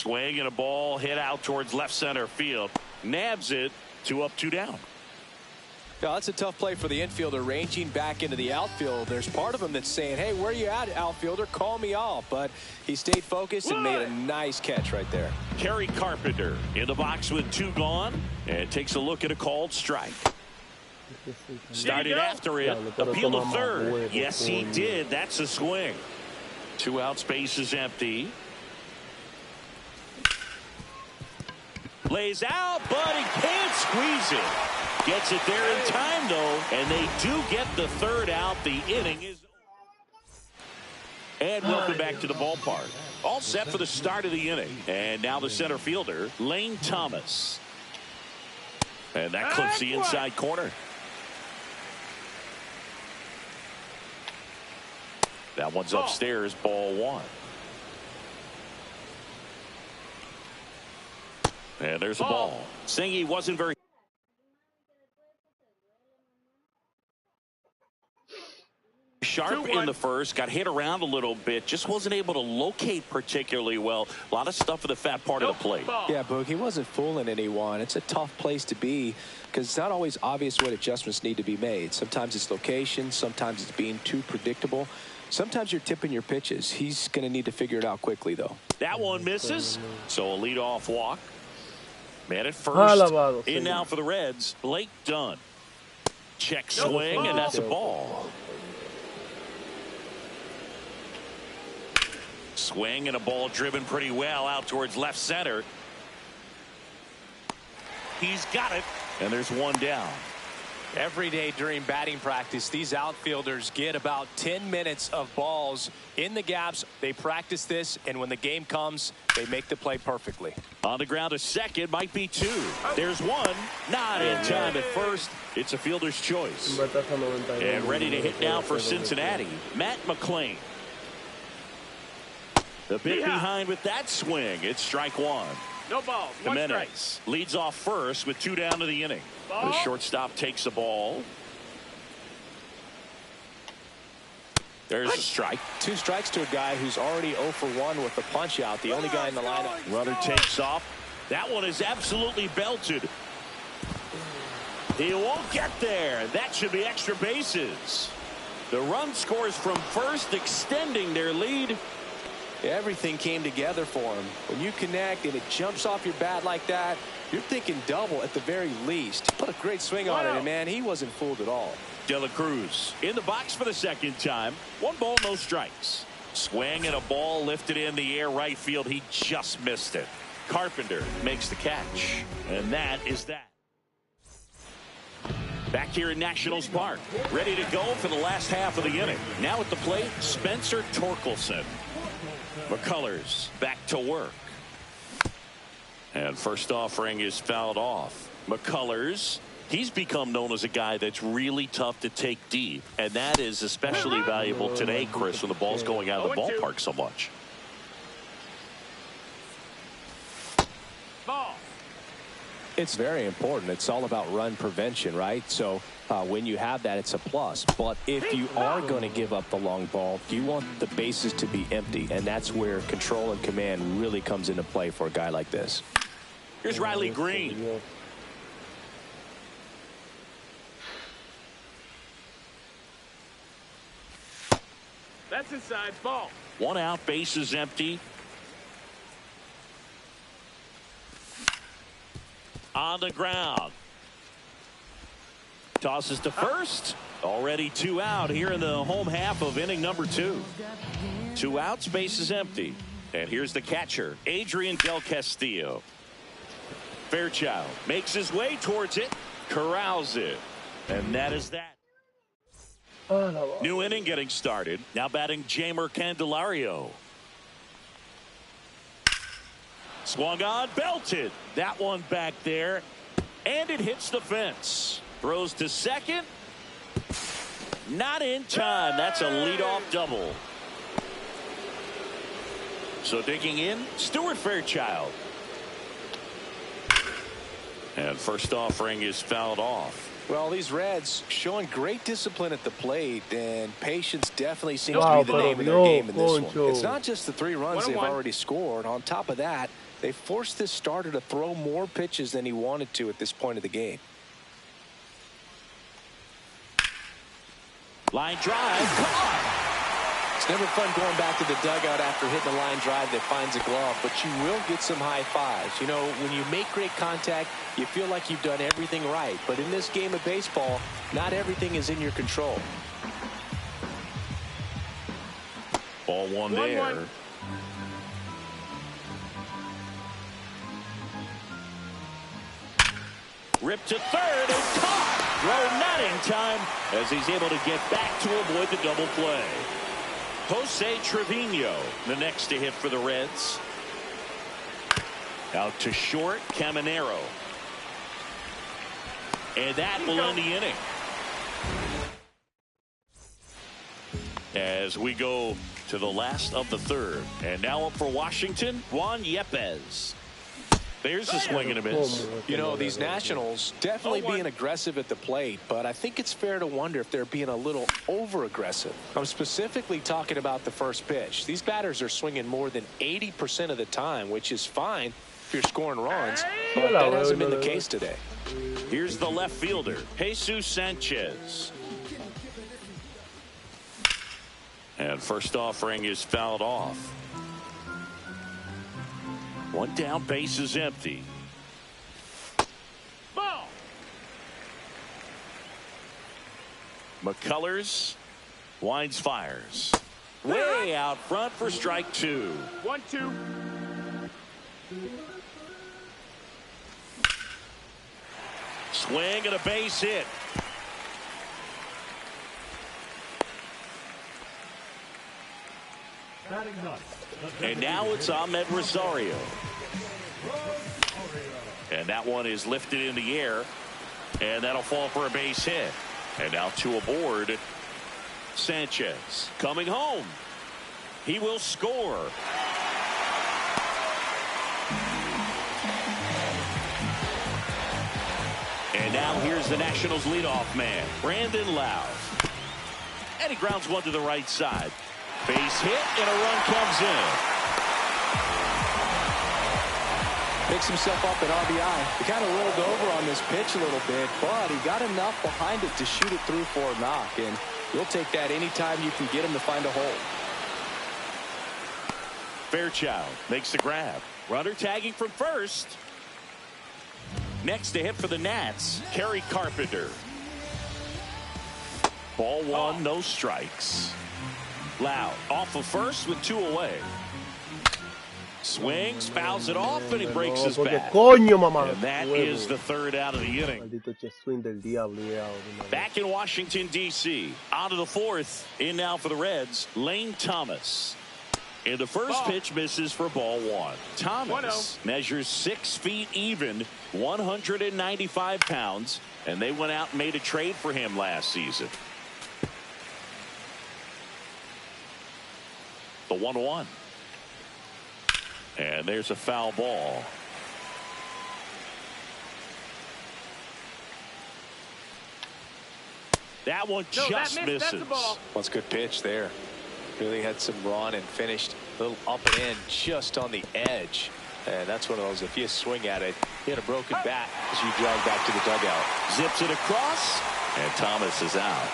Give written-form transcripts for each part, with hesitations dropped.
Swing and a ball hit out towards left center field. Nabs it. 2 up, 2 down. Now, that's a tough play for the infielder, ranging back into the outfield. There's part of him that's saying, hey, where you at, outfielder? Call me off. But he stayed focused and made a nice catch right there. Kerry Carpenter in the box with 2 gone and takes a look at a called strike. Started after it. Appeal to third. Yes, he did. That's a swing. 2 outs, base is empty. Lays out, but he can't squeeze it. Gets it there in time, though, and they do get the 3rd out. The inning is. And welcome back to the ballpark. All set for the start of the inning. And now the center fielder, Lane Thomas. And that clips the inside corner. That one's upstairs, ball 1. And there's a ball. Singy wasn't very sharp in the first, got hit around a little bit, just wasn't able to locate particularly well. A lot of stuff for the fat part of the plate. Yeah, Boog, he wasn't fooling anyone. It's a tough place to be because it's not always obvious what adjustments need to be made. Sometimes it's location, sometimes it's being too predictable. Sometimes you're tipping your pitches. He's going to need to figure it out quickly, though. That one misses, so a leadoff walk. Man at first. In now for the Reds, Blake Dunn. Check swing, and that's a ball. Swing and a ball driven pretty well out towards left center. He's got it, and there's 1 down. Every day during batting practice, these outfielders get about 10 minutes of balls in the gaps. They practice this, and when the game comes, they make the play perfectly. On the ground to second, might be 2. There's 1. Not in time at first. It's a fielder's choice. And ready to hit now for Cincinnati, Matt McClain. The bit behind with that swing. It's strike 1. No balls. 1 strike. Jimenez leads off first with 2 down to the inning. The shortstop takes the ball. There's a strike. 2 strikes to a guy who's already 0 for 1 with the punch out. The only guy in the lineup. Runner takes off. That one is absolutely belted. He won't get there. That should be extra bases. The run scores from first, extending their lead. Everything came together for him. When you connect and it jumps off your bat like that, you're thinking double at the very least. Put a great swing on it, and man, he wasn't fooled at all. De La Cruz in the box for the 2nd time. 1 ball, no strikes. Swing and a ball lifted in the air right field. He just missed it. Carpenter makes the catch, and that is that. Back here in Nationals Park, ready to go for the last half of the inning. Now at the plate, Spencer Torkelson. McCullers back to work. And first offering is fouled off. McCullers, he's become known as a guy that's really tough to take deep. And that is especially valuable today, Chris, when the ball's going out of the ballpark so much. Ball. It's very important. It's all about run prevention, right? So when you have that, it's a plus. But if you are going to give up the long ball, you want the bases to be empty. And that's where control and command really comes into play for a guy like this. Here's Riley Green. That's inside, ball. 1 out, base is empty. On the ground. Tosses to first. Already 2 out here in the home half of inning number 2. 2 outs, base is empty. And here's the catcher, Adrian Del Castillo. Fairchild makes his way towards it, corrals it, and that is that. New inning getting started. Now batting Jamer Candelario. Swung on, belted. That one back there, and it hits the fence. Throws to second. Not in time. That's a leadoff double. So digging in, Stuart Fairchild. And first offering is fouled off. Well, these Reds showing great discipline at the plate, and patience definitely seems Wow, to be the name of their pero game in this one. Concho. It's not just the 3 runs they've 1-1. already scored. On top of that, they forced this starter to throw more pitches than he wanted to at this point of the game. Line drive. Caught. It's never fun going back to the dugout after hitting a line drive that finds a glove, but you will get some high fives. You know, when you make great contact, you feel like you've done everything right. But in this game of baseball, not everything is in your control. Ball 1 there. 1-1. Ripped to third and caught. Throw not in time as he's able to get back to avoid the double play. Jose Trevino, the next to hit for the Reds. Out to short, Caminero. And that will end the inning. As we go to the last of the third. And now up for Washington, Juan Yepez. There's a swing and a miss. You know, these Nationals definitely being aggressive at the plate, but I think it's fair to wonder if they're being a little over-aggressive. I'm specifically talking about the first pitch. These batters are swinging more than 80% of the time, which is fine if you're scoring runs, but that hasn't been the case today. Here's the left fielder, Jesus Sanchez. And first offering is fouled off. 1 down, base is empty. Ball. McCullers winds, fires. Way out front for strike 2. 1-2. Swing and a base hit. And now it's Ahmed Rosario. And that one is lifted in the air. And that'll fall for a base hit. And now 2 aboard. Sanchez coming home. He will score. And now here's the Nationals leadoff man, Brandon Lau. And he grounds one to the right side. Base hit and a run comes in. Picks himself up at RBI. He kind of rolled over on this pitch a little bit, but he got enough behind it to shoot it through for a knock, and you'll take that anytime you can get him to find a hole. Fairchild makes the grab. Runner tagging from first. Next to hit for the Nats, Kerry Carpenter. Ball 1, no strikes. Lau off of first with 2 away. Swings, fouls it off, and he breaks his bat. Coño, mamá. And that is the 3rd out of the inning. Maldito che swing del diablo. Back in Washington, D.C. On to the 4th. In now for the Reds, Lane Thomas. And the first pitch misses for ball 1. Thomas measures 6 feet even, 195 pounds, and they went out and made a trade for him last season. The 1-1. And there's a foul ball. That one just misses. That's the ball. Well, it's a good pitch there. Really had some run and finished a little up and in just on the edge. And that's one of those, if you swing at it, you hit a broken bat as you drive back to the dugout. Zips it across, and Thomas is out.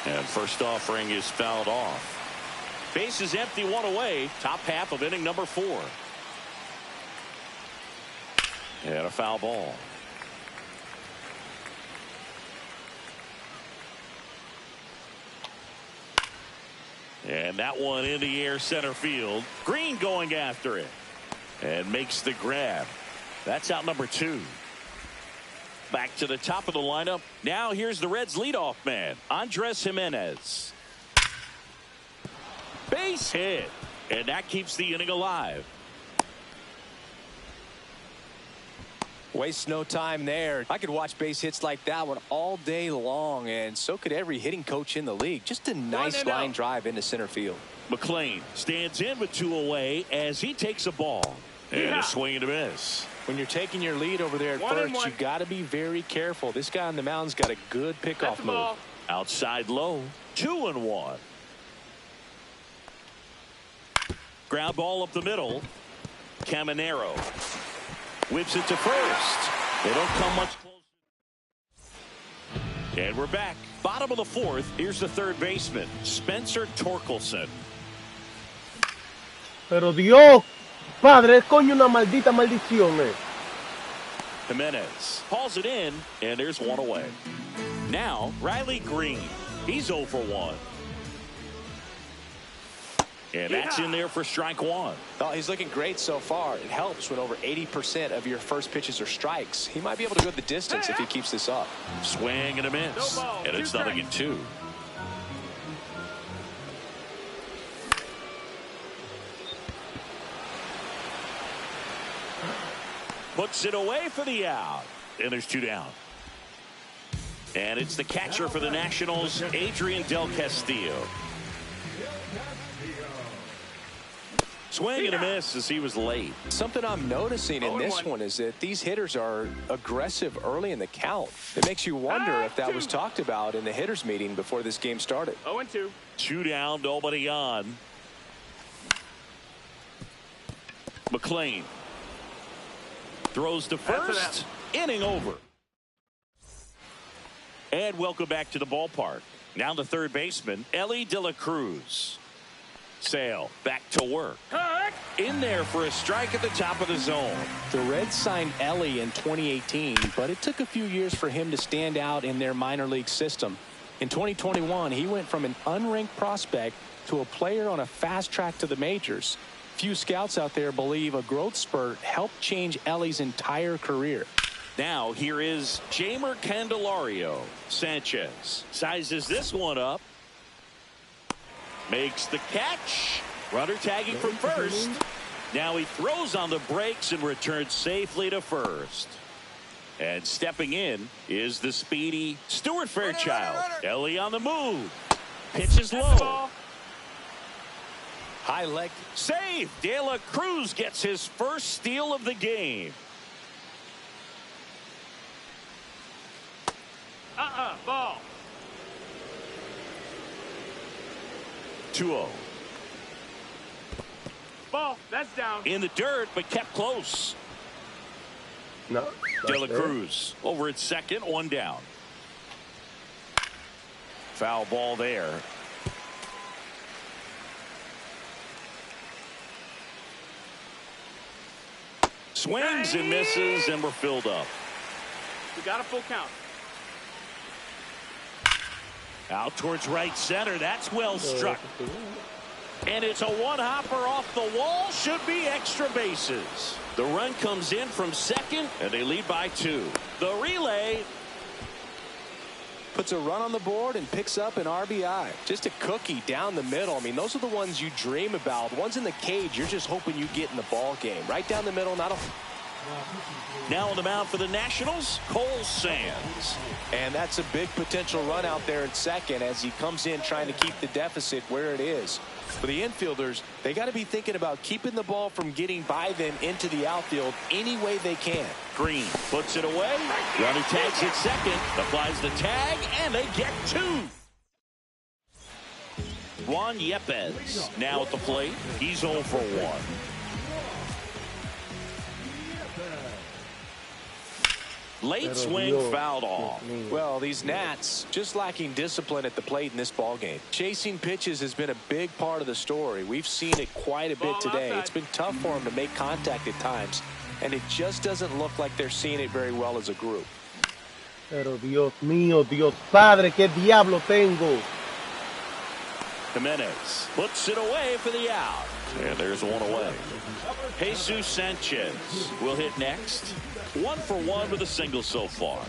And first offering is fouled off. Base is empty, 1 away. Top half of inning number 4. And a foul ball. And that one in the air center field. Green going after it. And makes the grab. That's out number 2. Back to the top of the lineup. Now here's the Reds leadoff man, Andres Jimenez. Base hit. And that keeps the inning alive. Waste no time there. I could watch base hits like that one all day long, and so could every hitting coach in the league. Just a nice line drive into center field. McLean stands in with 2 away as he takes a ball. And a swing and a miss. When you're taking your lead over there at first, you've got to be very careful. This guy on the mound's got a good pickoff move. Outside low, 2-1. Ground ball up the middle. Caminero whips it to first. They don't come much closer. And we're back. Bottom of the fourth. Here's the third baseman, Spencer Torkelson. Pero Dios, padre, es coño una maldita maldición, Jimenez hauls it in, and there's one away. Now, Riley Green. He's 0 for 1. And that's in there for strike one. Oh, he's looking great so far. It helps when over 80% of your first pitches are strikes. He might be able to go the distance if he keeps this up. Swing and a miss. And it's 0-2. Puts it away for the out. And there's 2 down. And it's the catcher for the Nationals, Adrian Del Castillo. Swing and a miss as he was late. Something I'm noticing in this one is that these hitters are aggressive early in the count. It makes you wonder if that was talked about in the hitters meeting before this game started. 0-2. 2 down, nobody on. McLean throws to first. Inning over. And welcome back to the ballpark. Now the third baseman, Elly De La Cruz. Sale back to work. In there for a strike at the top of the zone. The Reds signed Elly in 2018, but it took a few years for him to stand out in their minor league system. In 2021, he went from an unranked prospect to a player on a fast track to the majors. Few scouts out there believe a growth spurt helped change Elly's entire career. Now here is Jamer Candelario. Sanchez sizes this one up. Makes the catch. Runner tagging from first. Now he throws on the brakes and returns safely to first. And stepping in is the speedy Stuart Fairchild. Elly on the move. Pitches low. High leg. Save. De La Cruz gets his first steal of the game. Ball. 2-0. Ball. That's down. In the dirt, but kept close. No. De La Cruz over at second, 1 down. Foul ball there. Swings and misses, and we're filled up. We got a full count. Out towards right center. That's well struck. And it's a one-hopper off the wall. Should be extra bases. The run comes in from second, and they lead by 2. The relay. Puts a run on the board and picks up an RBI. Just a cookie down the middle. I mean, those are the ones you dream about. The ones in the cage, you're just hoping you get in the ball game. Right down the middle, not a... Now on the mound for the Nationals, Cole Sands. And that's a big potential run out there at second as he comes in trying to keep the deficit where it is. For the infielders, they got to be thinking about keeping the ball from getting by them into the outfield any way they can. Green puts it away. Runner tags at second, applies the tag, and they get 2. Juan Yepez now at the plate. He's 0 for 1. Late swing fouled off. Well, these Nats just lacking discipline at the plate in this ball game. Chasing pitches has been a big part of the story. We've seen it quite a bit today. It's been tough for them to make contact at times, and it just doesn't look like they're seeing it very well as a group. Pero Dios mío, Dios Padre, qué diablo tengo. Jimenez puts it away for the out. And there's one away. Jesus Sanchez will hit next. 1 for 1 with a single so far.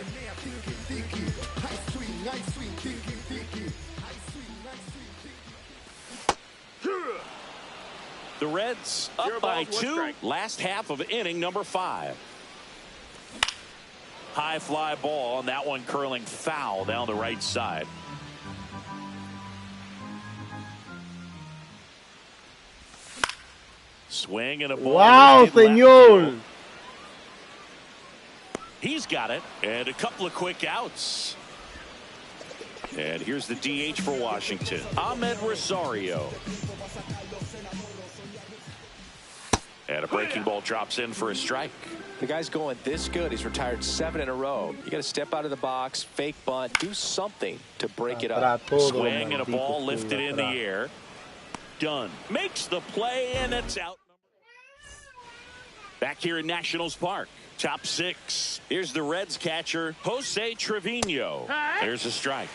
The Reds up by 2. Last half of inning number 5. High fly ball, and that one curling foul down the right side. Swing and a ball. Wow, señor. He's got it. And a couple of quick outs. And here's the DH for Washington, Mlbtheshow. And a breaking ball drops in for a strike. The guy's going this good. He's retired 7 in a row. You got to step out of the box, fake bunt, do something to break it up. Swing and a ball lifted in the air. Done. Makes the play, and it's out. Back here in Nationals Park. Top 6. Here's the Reds catcher, Jose Trevino. There's a strike.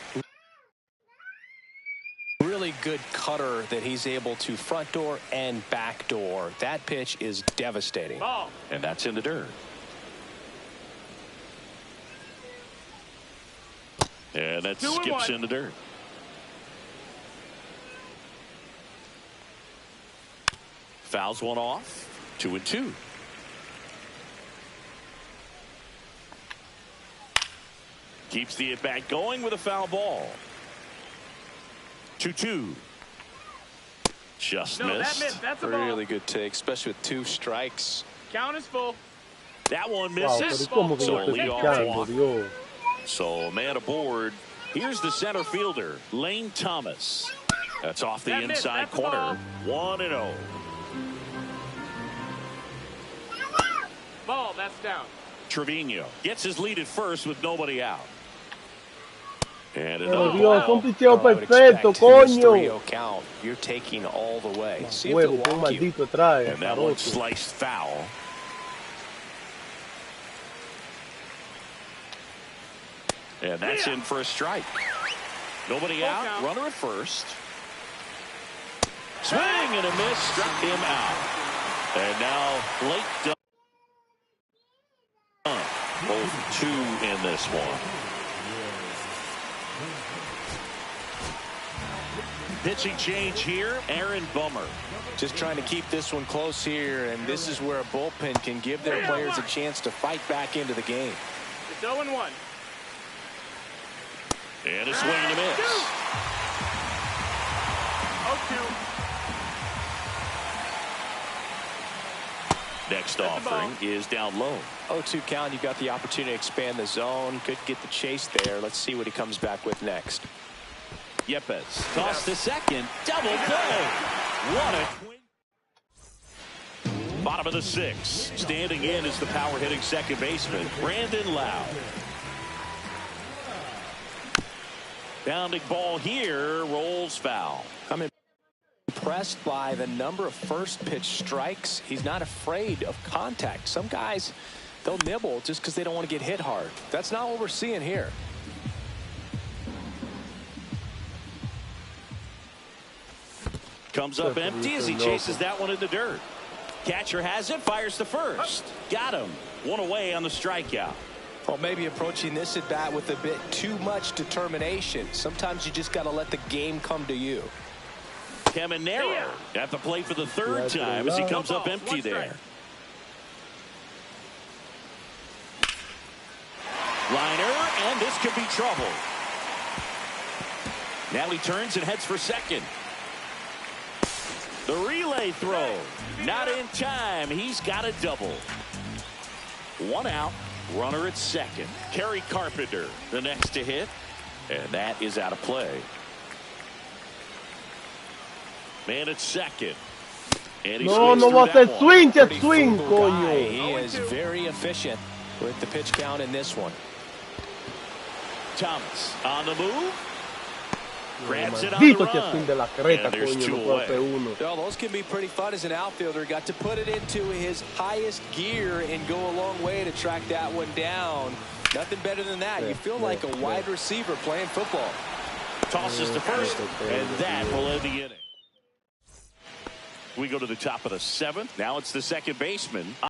Really good cutter that he's able to front door and back door. That pitch is devastating. Ball. And that's in the dirt. And that skips in the dirt. Fouls one off. 2-2. Keeps the at-bat going with a foul ball. 2-2. Just missed. That's a ball. Really good take, especially with 2 strikes. Count is full. That one Wow, misses. pero ¿cómo que So lo estoy leadoff picando, walk. Dios? So man aboard. Here's the center fielder, Lane Thomas. That's off the inside corner. 1-0. Ball, that's down. Trevino gets his lead at first with nobody out. And Pero another Dios, ball. un picheo I would perfecto, expect in this coño. 3-0 count, you're taking all the way. See if Huevo, they'll un walk you. maldito trae. And that one sliced foul. And that's in for a strike. Nobody out. count. Runner at first. Swing and a miss. Struck him out. And now Blake Dunn. Both 2 in this one. Pitching change here. Aaron Bummer. Just trying to keep this one close here, and this is where a bullpen can give their players a chance to fight back into the game. It's 0-1. And a swing and a miss. 0-2. Next offering is down low. 0-2 count. You got the opportunity to expand the zone. Could get the chase there. Let's see what he comes back with next. Yepes toss to second. Double play. What a bottom of the 6th. Standing in is the power hitting second baseman, Brandon Lowe. Bounding ball here, rolls foul. I'm impressed by the number of first pitch strikes. He's not afraid of contact. Some guys, they'll nibble just because they don't want to get hit hard. That's not what we're seeing here. Comes up empty as he chases that one in the dirt. Catcher has it, fires to first. Got him. 1 away on the strikeout. Well, maybe approaching this at bat with a bit too much determination. Sometimes you just got to let the game come to you. Caminero at the plate for the 3rd time as he comes up empty there. Liner, and this could be trouble. Now he turns and heads for second. The relay throw, not in time. He's got a double. 1 out, runner at second. Kerry Carpenter, the next to hit, and that is out of play. Man at second. And he No, swings no va a through hacer that one. swing, que Pretty swing, frugal guy. coño. He is very efficient with the pitch count in this one. Thomas on the move. Grabs it on the Maldito que swing de run. la creta, And there's coño, 2 no puede hacer away. uno. Well, those can be pretty fun as an outfielder. Got to put it into his highest gear and go a long way to track that one down. Nothing better than that. You feel like a wide receiver playing football. Tosses to first, and that will end the inning. We go to the top of the 7th. Now it's the second baseman.